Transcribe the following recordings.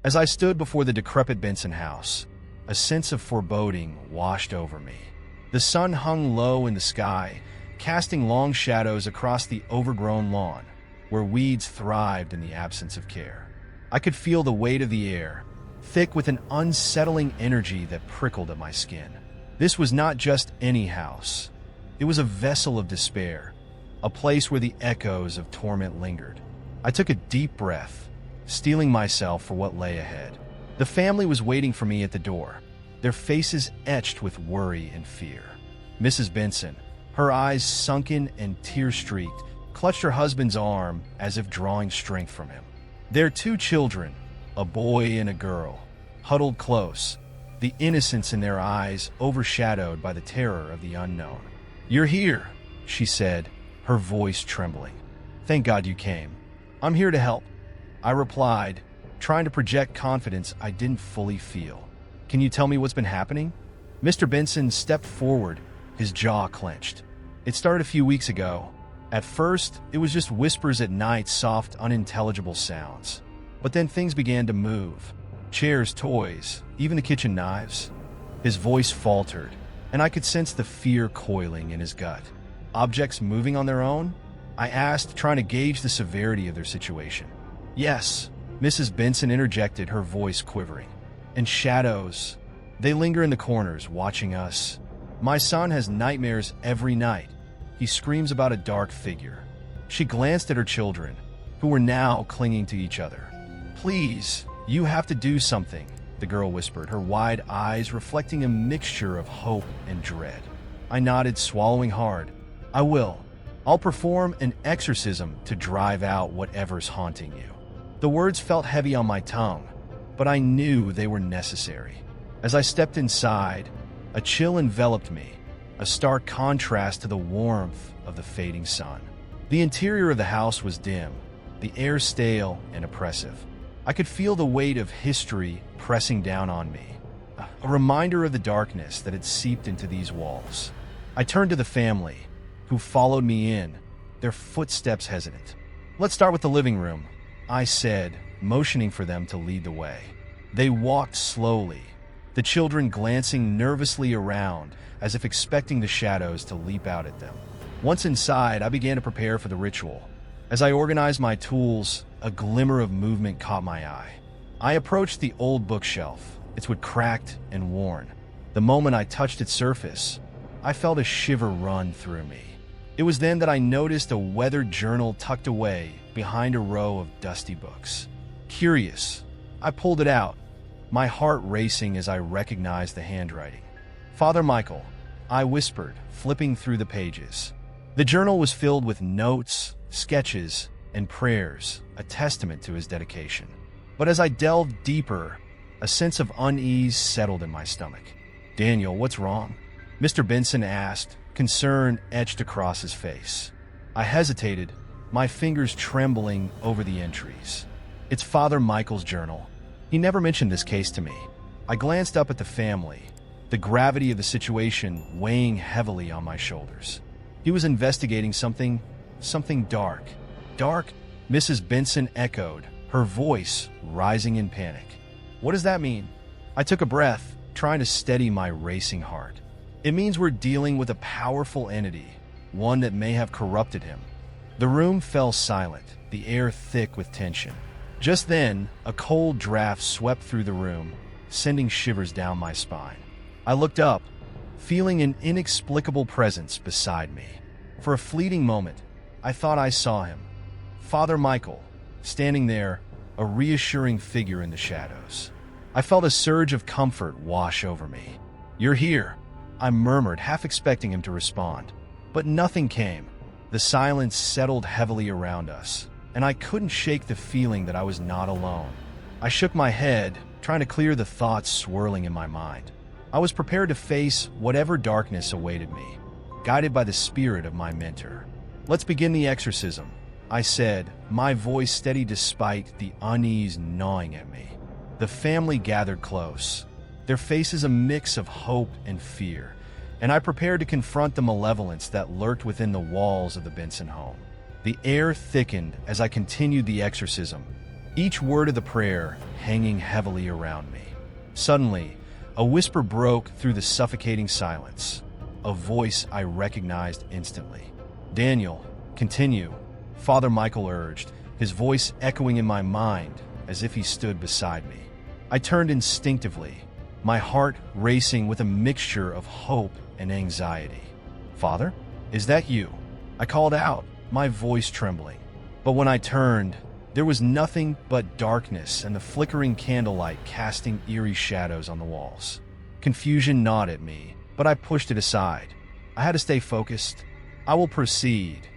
As I stood before the decrepit Benson house, a sense of foreboding washed over me. The sun hung low in the sky, casting long shadows across the overgrown lawn, where weeds thrived in the absence of care. I could feel the weight of the air, thick with an unsettling energy that prickled at my skin. This was not just any house. It was a vessel of despair, a place where the echoes of torment lingered. I took a deep breath, steeling myself for what lay ahead. The family was waiting for me at the door, their faces etched with worry and fear. Mrs. Benson, her eyes sunken and tear-streaked, clutched her husband's arm as if drawing strength from him. Their two children, a boy and a girl, huddled close, the innocence in their eyes overshadowed by the terror of the unknown. "You're here," she said, her voice trembling. "Thank God you came. I'm here to help," I replied, trying to project confidence I didn't fully feel. "Can you tell me what's been happening?" Mr. Benson stepped forward, his jaw clenched. "It started a few weeks ago. At first, it was just whispers at night, soft, unintelligible sounds. But then things began to move. Chairs, toys, even the kitchen knives." His voice faltered, and I could sense the fear coiling in his gut. "Objects moving on their own?" I asked, trying to gauge the severity of their situation. "Yes," Mrs. Benson interjected, her voice quivering. "And shadows. They linger in the corners, watching us. My son has nightmares every night. He screams about a dark figure." She glanced at her children, who were now clinging to each other. "Please, you have to do something," the girl whispered, her wide eyes reflecting a mixture of hope and dread. I nodded, swallowing hard. "I will. I'll perform an exorcism to drive out whatever's haunting you." The words felt heavy on my tongue, but I knew they were necessary. As I stepped inside, a chill enveloped me, a stark contrast to the warmth of the fading sun. The interior of the house was dim, the air stale and oppressive. I could feel the weight of history pressing down on me, a reminder of the darkness that had seeped into these walls. I turned to the family, who followed me in, their footsteps hesitant. "Let's start with the living room," I said, motioning for them to lead the way. They walked slowly, the children glancing nervously around as if expecting the shadows to leap out at them. Once inside, I began to prepare for the ritual. As I organized my tools, a glimmer of movement caught my eye. I approached the old bookshelf, its wood cracked and worn. The moment I touched its surface, I felt a shiver run through me. It was then that I noticed a weathered journal tucked away behind a row of dusty books. Curious, I pulled it out, my heart racing as I recognized the handwriting. "Father Michael," I whispered, flipping through the pages. The journal was filled with notes, sketches, and prayers, a testament to his dedication. But as I delved deeper, a sense of unease settled in my stomach. "Daniel, what's wrong?" Mr. Benson asked, concern etched across his face. I hesitated, my fingers trembling over the entries. "It's Father Michael's journal. He never mentioned this case to me." I glanced up at the family, the gravity of the situation weighing heavily on my shoulders. He was investigating something dark. "Dark?" Mrs. Benson echoed, her voice rising in panic. "What does that mean?" I took a breath, trying to steady my racing heart. "It means we're dealing with a powerful entity, one that may have corrupted him." The room fell silent, the air thick with tension. Just then, a cold draft swept through the room, sending shivers down my spine. I looked up, feeling an inexplicable presence beside me. For a fleeting moment, I thought I saw him. Father Michael, standing there, a reassuring figure in the shadows. I felt a surge of comfort wash over me. "You're here," I murmured, half expecting him to respond. But nothing came. The silence settled heavily around us, and I couldn't shake the feeling that I was not alone. I shook my head, trying to clear the thoughts swirling in my mind. I was prepared to face whatever darkness awaited me, guided by the spirit of my mentor. "Let's begin the exorcism," I said, my voice steady despite the unease gnawing at me. The family gathered close, their faces a mix of hope and fear, and I prepared to confront the malevolence that lurked within the walls of the Benson home. The air thickened as I continued the exorcism, each word of the prayer hanging heavily around me. Suddenly, a whisper broke through the suffocating silence, a voice I recognized instantly. "Daniel, continue," Father Michael urged, his voice echoing in my mind as if he stood beside me. I turned instinctively, my heart racing with a mixture of hope and anxiety. "Father, is that you?" I called out, my voice trembling. But when I turned, there was nothing but darkness and the flickering candlelight casting eerie shadows on the walls. Confusion gnawed at me, but I pushed it aside. I had to stay focused. "I will proceed,"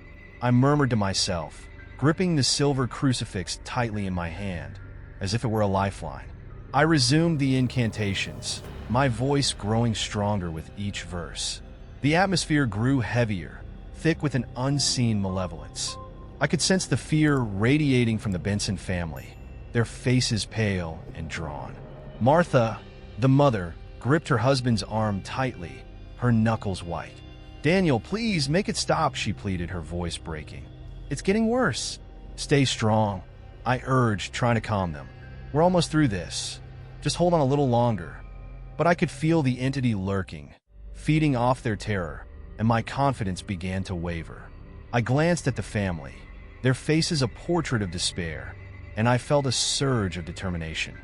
I murmured to myself, gripping the silver crucifix tightly in my hand, as if it were a lifeline. I resumed the incantations, my voice growing stronger with each verse. The atmosphere grew heavier, thick with an unseen malevolence. I could sense the fear radiating from the Benson family, their faces pale and drawn. Martha, the mother, gripped her husband's arm tightly, her knuckles white. "Daniel, please make it stop," she pleaded, her voice breaking. "It's getting worse." "Stay strong," I urged, trying to calm them. "We're almost through this. Just hold on a little longer." But I could feel the entity lurking, feeding off their terror, and my confidence began to waver. I glanced at the family, their faces a portrait of despair, and I felt a surge of determination.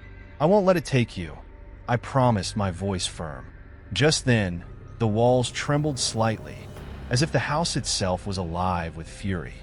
"I won't let it take you," I promised, my voice firm. Just then, the walls trembled slightly, as if the house itself was alive with fury.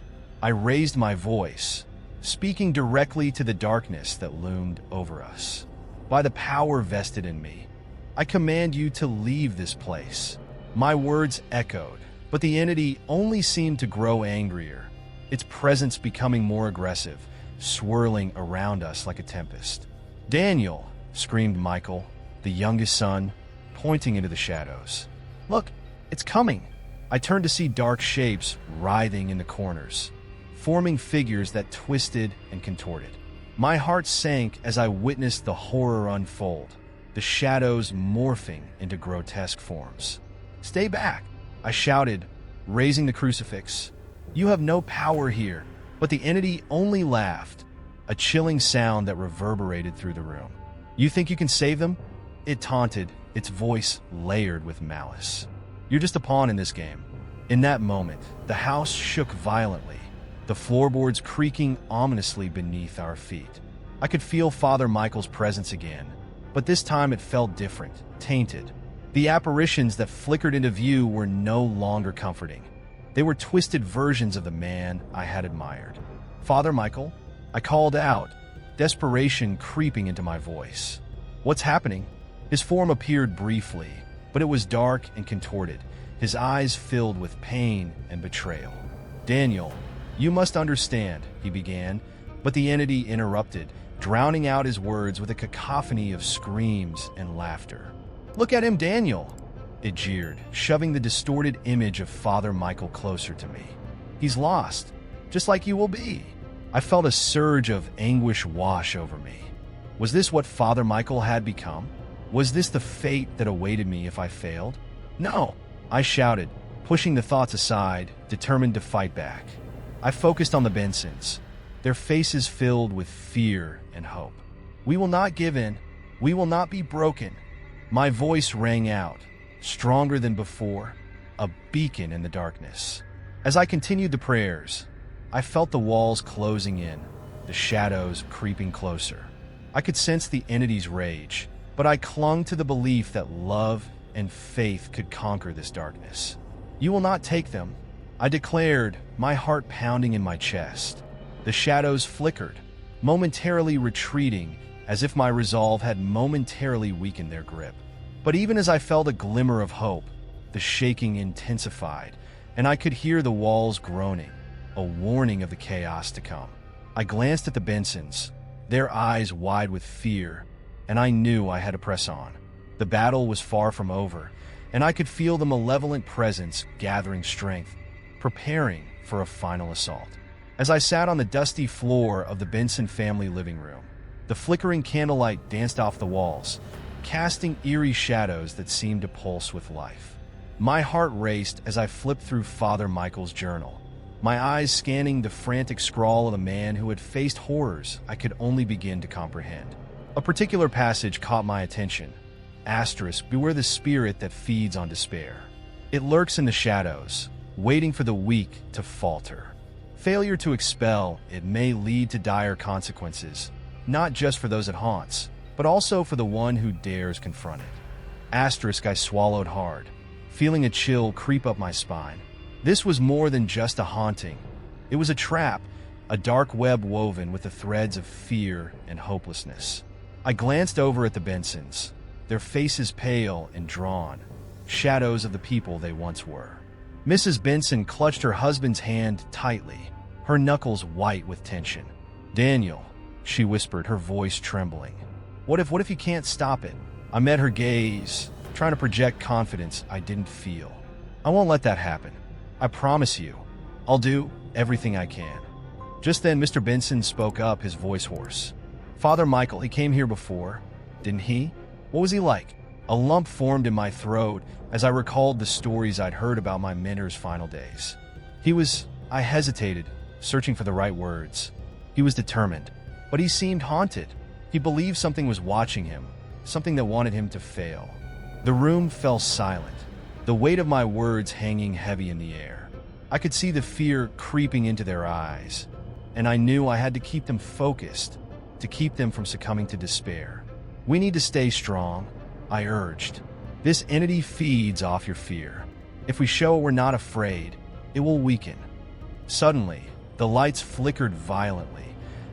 I raised my voice, speaking directly to the darkness that loomed over us. "By the power vested in me, I command you to leave this place." My words echoed, but the entity only seemed to grow angrier, its presence becoming more aggressive, swirling around us like a tempest. "Daniel," screamed Michael, the youngest son, pointing into the shadows. "Look, it's coming." I turned to see dark shapes writhing in the corners, forming figures that twisted and contorted. My heart sank as I witnessed the horror unfold, the shadows morphing into grotesque forms. "Stay back," I shouted, raising the crucifix. "You have no power here." But the entity only laughed, a chilling sound that reverberated through the room. "You think you can save them?" it taunted, its voice layered with malice. "You're just a pawn in this game." In that moment, the house shook violently, the floorboards creaking ominously beneath our feet. I could feel Father Michael's presence again, but this time it felt different, tainted. The apparitions that flickered into view were no longer comforting. They were twisted versions of the man I had admired. "Father Michael?" I called out, desperation creeping into my voice. "What's happening?" His form appeared briefly, but it was dark and contorted, his eyes filled with pain and betrayal. "Daniel, you must understand," he began, but the entity interrupted, drowning out his words with a cacophony of screams and laughter. "Look at him, Daniel," it jeered, shoving the distorted image of Father Michael closer to me. "He's lost, just like you will be." I felt a surge of anguish wash over me. Was this what Father Michael had become? Was this the fate that awaited me if I failed? "No," I shouted, pushing the thoughts aside, determined to fight back. I focused on the Bensons, their faces filled with fear and hope. "We will not give in. We will not be broken." My voice rang out, stronger than before, a beacon in the darkness. As I continued the prayers, I felt the walls closing in, the shadows creeping closer. I could sense the entity's rage, but I clung to the belief that love and faith could conquer this darkness. "You will not take them," I declared, my heart pounding in my chest. The shadows flickered, momentarily retreating, as if my resolve had momentarily weakened their grip. But even as I felt a glimmer of hope, the shaking intensified, and I could hear the walls groaning, a warning of the chaos to come. I glanced at the Bensons, their eyes wide with fear, and I knew I had to press on. The battle was far from over, and I could feel the malevolent presence gathering strength, preparing for a final assault. As I sat on the dusty floor of the Benson family living room, the flickering candlelight danced off the walls, casting eerie shadows that seemed to pulse with life. My heart raced as I flipped through Father Michael's journal, my eyes scanning the frantic scrawl of a man who had faced horrors I could only begin to comprehend. A particular passage caught my attention. Asterisk, beware the spirit that feeds on despair. It lurks in the shadows, waiting for the weak to falter. Failure to expel it may lead to dire consequences, not just for those it haunts, but also for the one who dares confront it. Asterisk, I swallowed hard, feeling a chill creep up my spine. This was more than just a haunting. It was a trap, a dark web woven with the threads of fear and hopelessness. I glanced over at the Bensons, their faces pale and drawn, shadows of the people they once were. Mrs. Benson clutched her husband's hand tightly, her knuckles white with tension. "Daniel," she whispered, her voice trembling. What if you can't stop it?" I met her gaze, trying to project confidence I didn't feel. "I won't let that happen. I promise you. I'll do everything I can." Just then, Mr. Benson spoke up, his voice hoarse. "Father Michael, he came here before, didn't he? What was he like?" A lump formed in my throat as I recalled the stories I'd heard about my mentor's final days. I hesitated, searching for the right words. He was determined, but he seemed haunted. He believed something was watching him, something that wanted him to fail. The room fell silent, the weight of my words hanging heavy in the air. I could see the fear creeping into their eyes, and I knew I had to keep them focused, to keep them from succumbing to despair. "We need to stay strong," I urged. "This entity feeds off your fear. If we show we're not afraid, it will weaken." Suddenly, the lights flickered violently,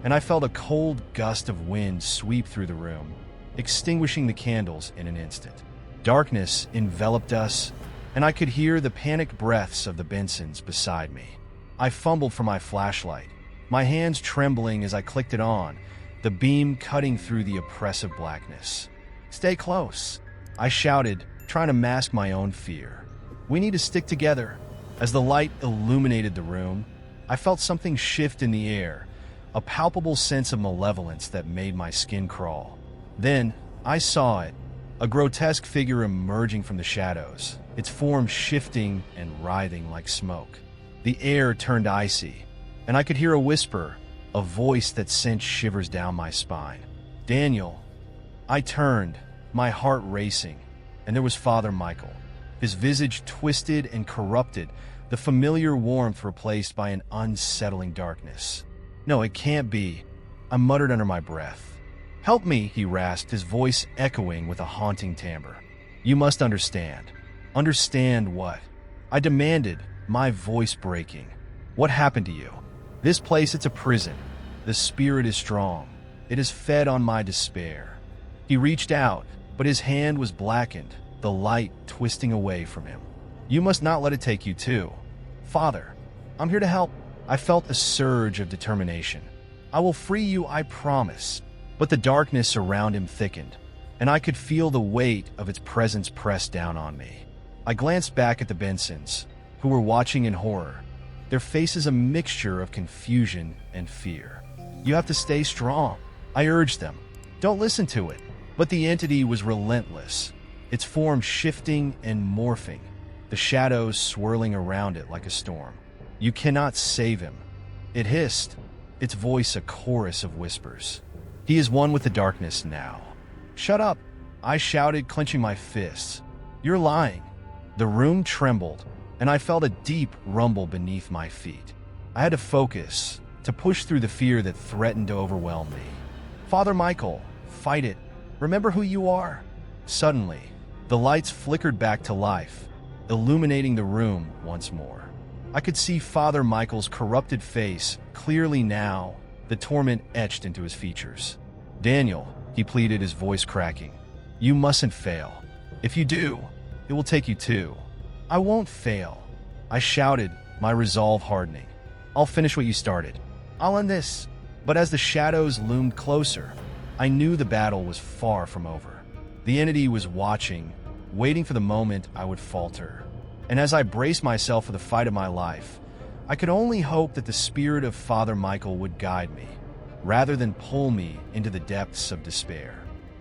and I felt a cold gust of wind sweep through the room, extinguishing the candles in an instant. Darkness enveloped us, and I could hear the panicked breaths of the Bensons beside me. I fumbled for my flashlight, my hands trembling as I clicked it on, the beam cutting through the oppressive blackness. "Stay close," I shouted, trying to mask my own fear. "We need to stick together." As the light illuminated the room, I felt something shift in the air, a palpable sense of malevolence that made my skin crawl. Then, I saw it, a grotesque figure emerging from the shadows, its form shifting and writhing like smoke. The air turned icy, and I could hear a whisper, a voice that sent shivers down my spine. "Daniel." I turned, my heart racing, and there was Father Michael, his visage twisted and corrupted, the familiar warmth replaced by an unsettling darkness. "No, it can't be," I muttered under my breath. "Help me," he rasped, his voice echoing with a haunting timbre. "You must understand." "Understand what?" I demanded, my voice breaking. "What happened to you? This place, it's a prison. The spirit is strong. It is fed on my despair." He reached out, but his hand was blackened, the light twisting away from him. "You must not let it take you too." "Father, I'm here to help." I felt a surge of determination. "I will free you, I promise." But the darkness around him thickened, and I could feel the weight of its presence press down on me. I glanced back at the Bensons, who were watching in horror, their faces a mixture of confusion and fear. "You have to stay strong," I urged them. "Don't listen to it." But the entity was relentless, its form shifting and morphing, the shadows swirling around it like a storm. "You cannot save him," it hissed, its voice a chorus of whispers. "He is one with the darkness now." "Shut up," I shouted, clenching my fists. "You're lying." The room trembled, and I felt a deep rumble beneath my feet. I had to focus, to push through the fear that threatened to overwhelm me. "Father Michael, fight it. Remember who you are." Suddenly, the lights flickered back to life, illuminating the room once more. I could see Father Michael's corrupted face clearly now, the torment etched into his features. "Daniel," he pleaded, his voice cracking, "you mustn't fail. If you do, it will take you too." "I won't fail," I shouted, my resolve hardening. "I'll finish what you started. I'll end this." But as the shadows loomed closer, I knew the battle was far from over. The entity was watching, waiting for the moment I would falter. And as I braced myself for the fight of my life, I could only hope that the spirit of Father Michael would guide me, rather than pull me into the depths of despair.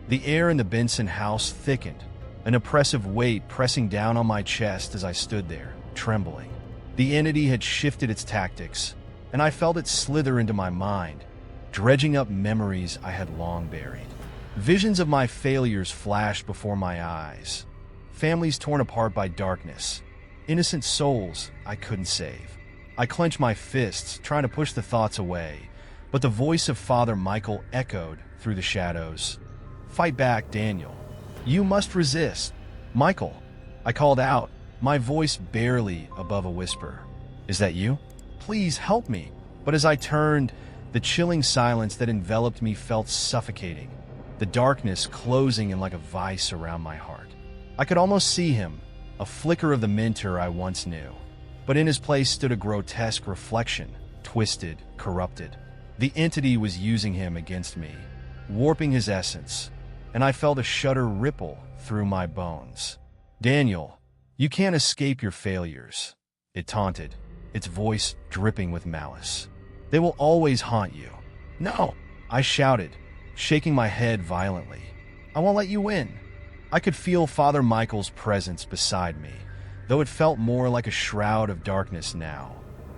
The air in the Benson house thickened, an oppressive weight pressing down on my chest as I stood there, trembling. The entity had shifted its tactics, and I felt it slither into my mind, dredging up memories I had long buried. Visions of my failures flashed before my eyes. Families torn apart by darkness. Innocent souls I couldn't save. I clenched my fists, trying to push the thoughts away, but the voice of Father Michael echoed through the shadows. "Fight back, Daniel. You must resist." "Michael," I called out, my voice barely above a whisper. "Is that you? Please help me." But as I turned, the chilling silence that enveloped me felt suffocating, the darkness closing in like a vice around my heart. I could almost see him, a flicker of the mentor I once knew. But in his place stood a grotesque reflection, twisted, corrupted. The entity was using him against me, warping his essence, and I felt a shudder ripple through my bones. "Daniel, you can't escape your failures," it taunted, its voice dripping with malice. "They will always haunt you." "No," I shouted, shaking my head violently. "I won't let you win." I could feel Father Michael's presence beside me, though it felt more like a shroud of darkness now,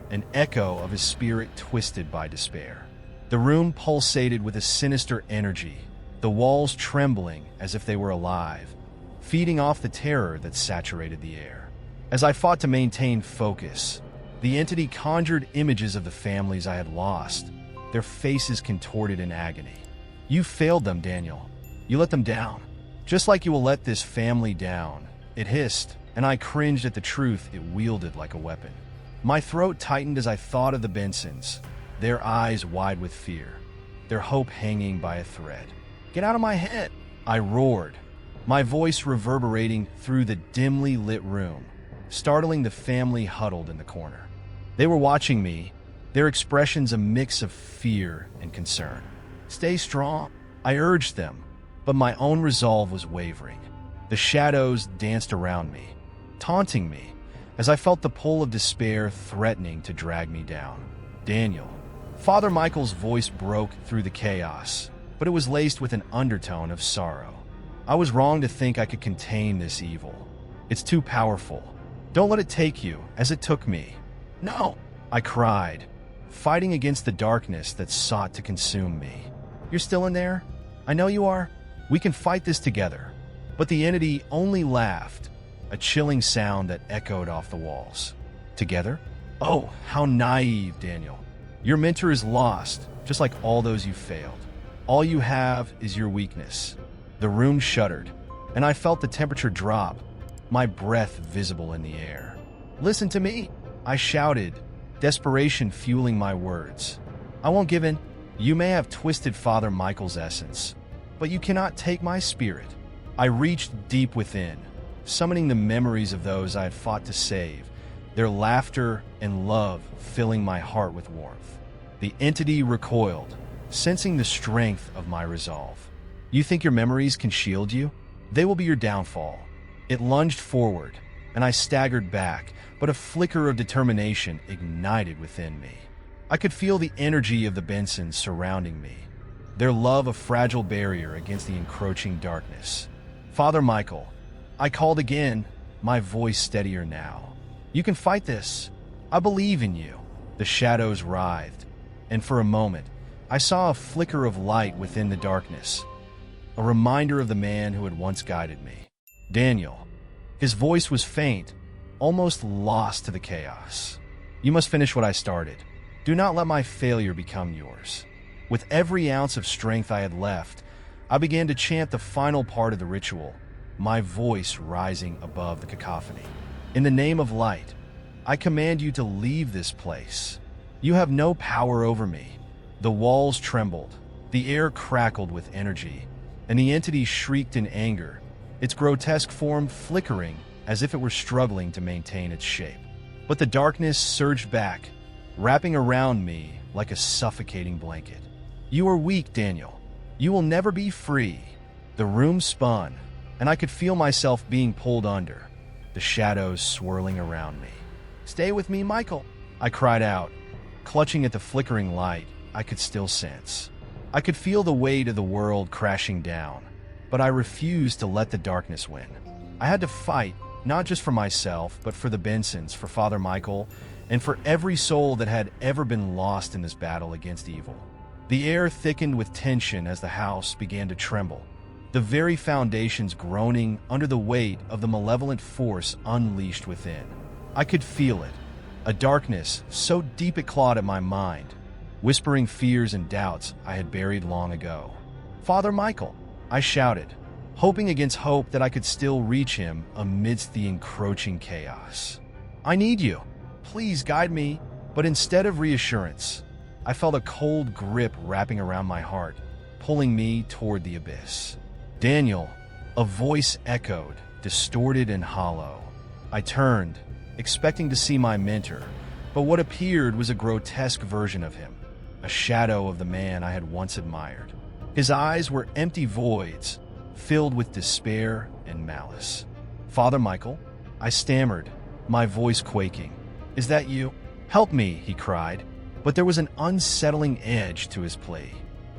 an echo of his spirit twisted by despair. The room pulsated with a sinister energy, the walls trembling as if they were alive, feeding off the terror that saturated the air. As I fought to maintain focus, the entity conjured images of the families I had lost, their faces contorted in agony. "You failed them, Daniel. You let them down. Just like you will let this family down," it hissed, and I cringed at the truth it wielded like a weapon. My throat tightened as I thought of the Bensons, their eyes wide with fear, their hope hanging by a thread. "Get out of my head!" I roared, my voice reverberating through the dimly lit room, startling the family huddled in the corner. They were watching me, their expressions a mix of fear and concern. "Stay strong," I urged them, but my own resolve was wavering. The shadows danced around me, taunting me, as I felt the pull of despair threatening to drag me down. "Daniel." Father Michael's voice broke through the chaos, but it was laced with an undertone of sorrow. "I was wrong to think I could contain this evil. It's too powerful. Don't let it take you, as it took me." "No," I cried, fighting against the darkness that sought to consume me. "You're still in there? I know you are. We can fight this together." But the entity only laughed, a chilling sound that echoed off the walls. "Together? Oh, how naive, Daniel. Your mentor is lost, just like all those you failed. All you have is your weakness." The room shuddered, and I felt the temperature drop, my breath visible in the air. "Listen to me," I shouted, desperation fueling my words. "I won't give in. You may have twisted Father Michael's essence, but you cannot take my spirit." I reached deep within, summoning the memories of those I had fought to save, their laughter and love filling my heart with warmth. The entity recoiled, sensing the strength of my resolve. "You think your memories can shield you? They will be your downfall." It lunged forward, and I staggered back, but a flicker of determination ignited within me. I could feel the energy of the Bensons surrounding me, their love a fragile barrier against the encroaching darkness. "Father Michael," I called again, my voice steadier now. "You can fight this. I believe in you." The shadows writhed, and for a moment, I saw a flicker of light within the darkness, a reminder of the man who had once guided me. "Daniel." His voice was faint, almost lost to the chaos. "You must finish what I started. Do not let my failure become yours." With every ounce of strength I had left, I began to chant the final part of the ritual, my voice rising above the cacophony. "In the name of light, I command you to leave this place. You have no power over me." The walls trembled, the air crackled with energy, and the entity shrieked in anger, its grotesque form flickering as if it were struggling to maintain its shape. But the darkness surged back, wrapping around me like a suffocating blanket. "You are weak, Daniel. You will never be free." The room spun, and I could feel myself being pulled under, the shadows swirling around me. "Stay with me, Michael," I cried out, clutching at the flickering light I could still sense. I could feel the weight of the world crashing down, but I refused to let the darkness win. I had to fight, not just for myself, but for the Bensons, for Father Michael, and for every soul that had ever been lost in this battle against evil. The air thickened with tension as the house began to tremble, the very foundations groaning under the weight of the malevolent force unleashed within. I could feel it, a darkness so deep it clawed at my mind, whispering fears and doubts I had buried long ago. "Father Michael," I shouted, hoping against hope that I could still reach him amidst the encroaching chaos. "I need you. Please guide me." But instead of reassurance, I felt a cold grip wrapping around my heart, pulling me toward the abyss. "Daniel," a voice echoed, distorted and hollow. I turned, expecting to see my mentor, but what appeared was a grotesque version of him, a shadow of the man I had once admired. His eyes were empty voids, filled with despair and malice. "Father Michael," I stammered, my voice quaking. "Is that you?" "Help me," he cried, but there was an unsettling edge to his plea.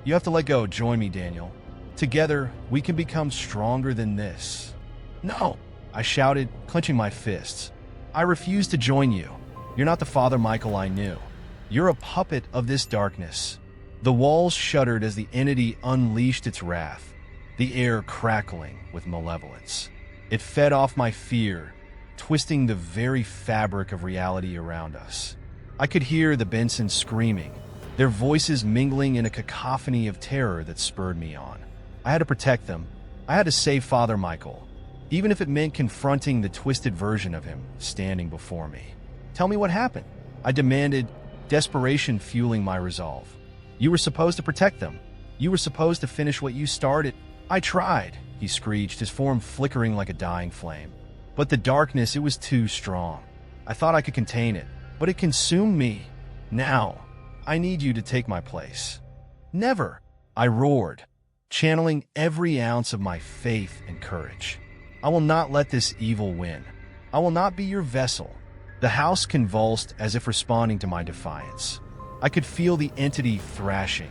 "You have to let go. Join me, Daniel. Together, we can become stronger than this." "No," I shouted, clenching my fists. "I refuse to join you. You're not the Father Michael I knew. You're a puppet of this darkness." The walls shuddered as the entity unleashed its wrath, the air crackling with malevolence. It fed off my fear, twisting the very fabric of reality around us. I could hear the Bensons screaming, their voices mingling in a cacophony of terror that spurred me on. I had to protect them. I had to save Father Michael, even if it meant confronting the twisted version of him standing before me. "Tell me what happened," I demanded, desperation fueling my resolve. "You were supposed to protect them. You were supposed to finish what you started." "I tried," he screeched, his form flickering like a dying flame. "But the darkness, it was too strong. I thought I could contain it, but it consumed me. Now, I need you to take my place." "Never," I roared, channeling every ounce of my faith and courage. "I will not let this evil win. I will not be your vessel." The house convulsed as if responding to my defiance. I could feel the entity thrashing,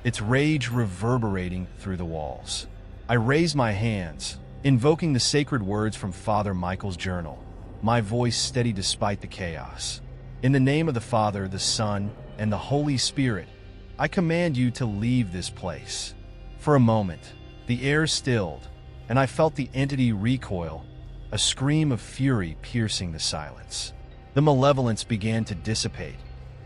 its rage reverberating through the walls. I raised my hands, invoking the sacred words from Father Michael's journal, my voice steady despite the chaos. "In the name of the Father, the Son, and the Holy Spirit, I command you to leave this place." For a moment, the air stilled, and I felt the entity recoil, a scream of fury piercing the silence. The malevolence began to dissipate,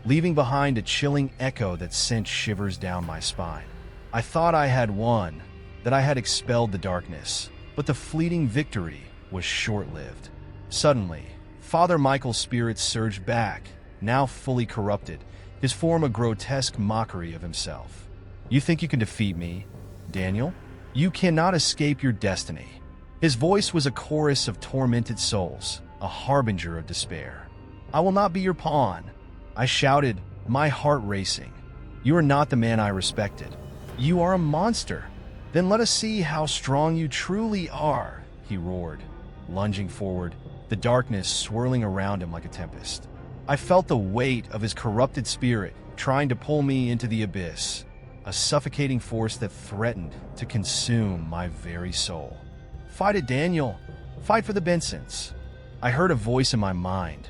leaving behind a chilling echo that sent shivers down my spine. I thought I had won, that I had expelled the darkness, but the fleeting victory was short-lived. Suddenly, Father Michael's spirit surged back, now fully corrupted, his form a grotesque mockery of himself. "You think you can defeat me, Daniel? You cannot escape your destiny." His voice was a chorus of tormented souls, a harbinger of despair. "I will not be your pawn," I shouted, my heart racing. "You are not the man I respected. You are a monster. Then let us see how strong you truly are," he roared, lunging forward, the darkness swirling around him like a tempest. I felt the weight of his corrupted spirit trying to pull me into the abyss, a suffocating force that threatened to consume my very soul. "Fight it, Daniel. Fight for the Bensons." I heard a voice in my mind.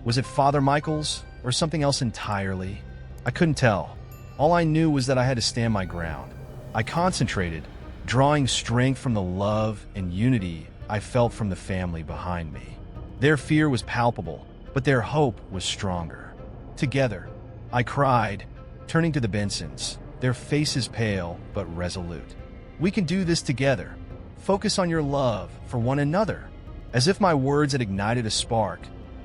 Was it Father Michael's or something else entirely? I couldn't tell. All I knew was that I had to stand my ground. I concentrated, drawing strength from the love and unity I felt from the family behind me. Their fear was palpable, but their hope was stronger. "Together," I cried, turning to the Bensons, their faces pale but resolute. "We can do this together. Focus on your love for one another." As if my words had ignited a spark,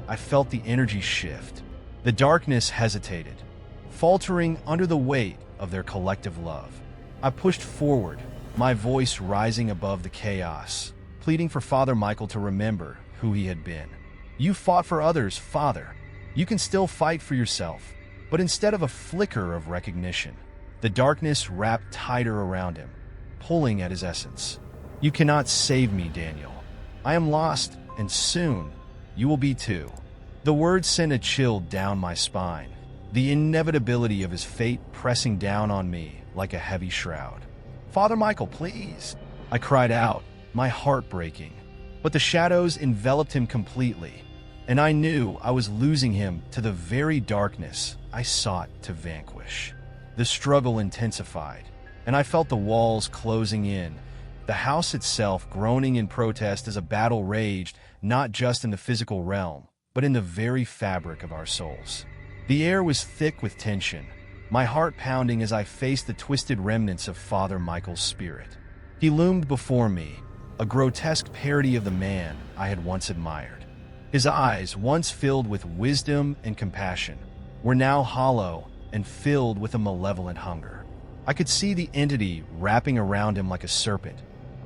I felt the energy shift. The darkness hesitated, faltering under the weight of their collective love. I pushed forward, my voice rising above the chaos, pleading for Father Michael to remember who he had been. "You fought for others, Father. You can still fight for yourself." But instead of a flicker of recognition, the darkness wrapped tighter around him, pulling at his essence. "You cannot save me, Daniel. I am lost, and soon you will be too." The words sent a chill down my spine, the inevitability of his fate pressing down on me like a heavy shroud. "Father Michael, please," I cried out, my heart breaking. but the shadows enveloped him completely, and I knew I was losing him to the very darkness I sought to vanquish. The struggle intensified, and I felt the walls closing in, the house itself groaning in protest as a battle raged not just in the physical realm, but in the very fabric of our souls. The air was thick with tension, my heart pounding as I faced the twisted remnants of Father Michael's spirit. He loomed before me, a grotesque parody of the man I had once admired. His eyes, once filled with wisdom and compassion, were now hollow and filled with a malevolent hunger. I could see the entity wrapping around him like a serpent,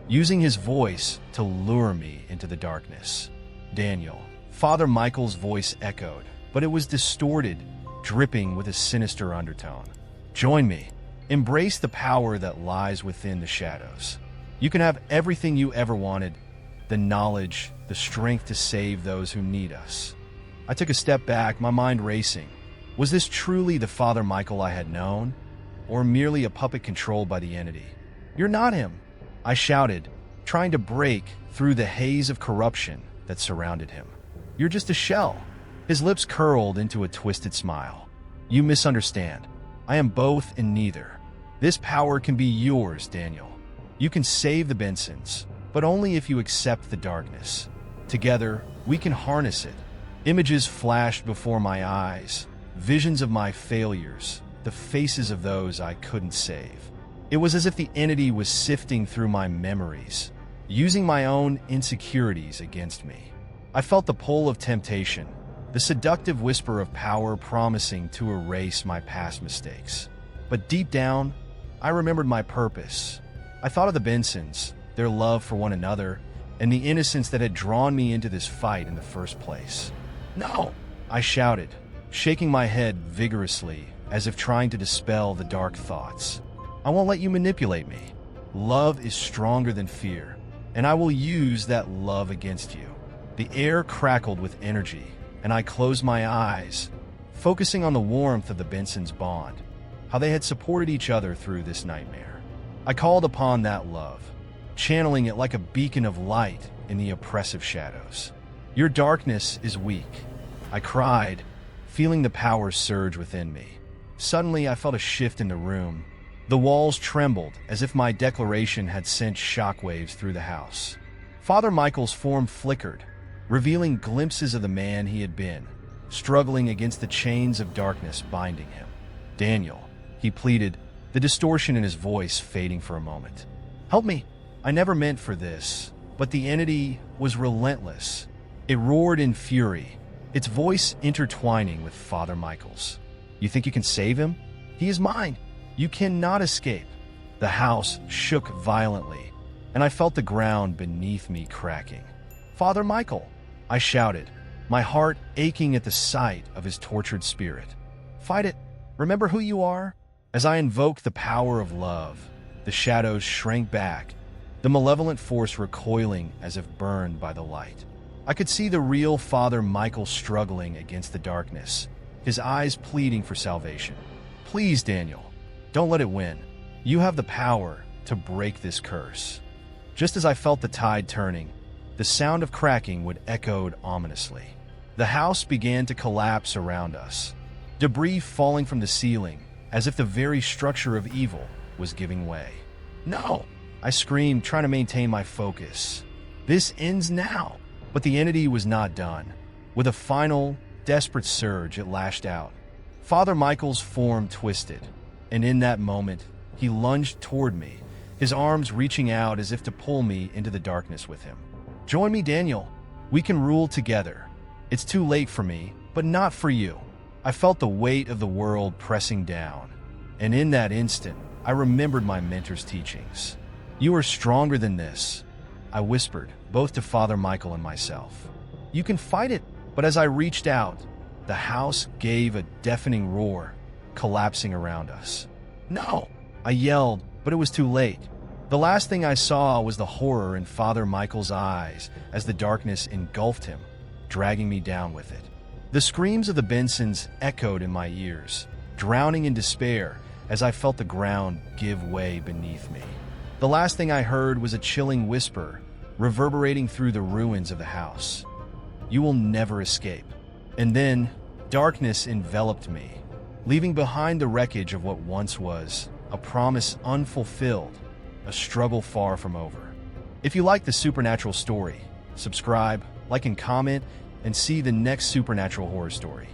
using his voice to lure me into the darkness. Daniel. Father Michael's voice echoed, but it was distorted, dripping with a sinister undertone. Join me. Embrace the power that lies within the shadows. You can have everything you ever wanted, the knowledge, the strength to save those who need us. I took a step back, my mind racing. Was this truly the Father Michael I had known, or merely a puppet controlled by the entity? "You're not him," I shouted, trying to break through the haze of corruption that surrounded him. "You're just a shell." His lips curled into a twisted smile. "You misunderstand. I am both and neither. This power can be yours, Daniel. You can save the Bensons, but only if you accept the darkness. Together, we can harness it." Images flashed before my eyes, visions of my failures, the faces of those I couldn't save. It was as if the entity was sifting through my memories, using my own insecurities against me. I felt the pull of temptation, the seductive whisper of power promising to erase my past mistakes. But deep down, I remembered my purpose. I thought of the Bensons, their love for one another, and the innocence that had drawn me into this fight in the first place. "No!" I shouted, shaking my head vigorously as if trying to dispel the dark thoughts. "I won't let you manipulate me. Love is stronger than fear, and I will use that love against you." The air crackled with energy, and I closed my eyes, focusing on the warmth of the Bensons' bond, how they had supported each other through this nightmare. I called upon that love, channeling it like a beacon of light in the oppressive shadows. "Your darkness is weak," I cried, feeling the power surge within me. Suddenly, I felt a shift in the room. The walls trembled as if my declaration had sent shockwaves through the house. Father Michael's form flickered, revealing glimpses of the man he had been, struggling against the chains of darkness binding him. "Daniel," he pleaded, the distortion in his voice fading for a moment. "Help me. I never meant for this." But the entity was relentless. It roared in fury, its voice intertwining with Father Michael's. "You think you can save him? He is mine. You cannot escape." The house shook violently, and I felt the ground beneath me cracking. "Father Michael," I shouted, my heart aching at the sight of his tortured spirit. "Fight it. Remember who you are." As I invoked the power of love, the shadows shrank back, the malevolent force recoiling as if burned by the light. I could see the real Father Michael struggling against the darkness, his eyes pleading for salvation. "Please, Daniel, don't let it win. You have the power to break this curse." Just as I felt the tide turning, the sound of cracking would echoed ominously. The house began to collapse around us, debris falling from the ceiling, as if the very structure of evil was giving way. "No!" I screamed, trying to maintain my focus. "This ends now." But the entity was not done. With a final, desperate surge, it lashed out. Father Michael's form twisted, and in that moment, he lunged toward me, his arms reaching out as if to pull me into the darkness with him. "Join me, Daniel. We can rule together. It's too late for me, but not for you." I felt the weight of the world pressing down, and in that instant, I remembered my mentor's teachings. "You are stronger than this," I whispered, both to Father Michael and myself. "You can fight it." But as I reached out, the house gave a deafening roar, collapsing around us. "No!" I yelled, but it was too late. The last thing I saw was the horror in Father Michael's eyes as the darkness engulfed him, dragging me down with it. The screams of the Bensons echoed in my ears, drowning in despair as I felt the ground give way beneath me. The last thing I heard was a chilling whisper reverberating through the ruins of the house. You will never escape. And then, darkness enveloped me, leaving behind the wreckage of what once was a promise unfulfilled, a struggle far from over. If you like the supernatural story, subscribe, like and comment, and see the next supernatural horror story.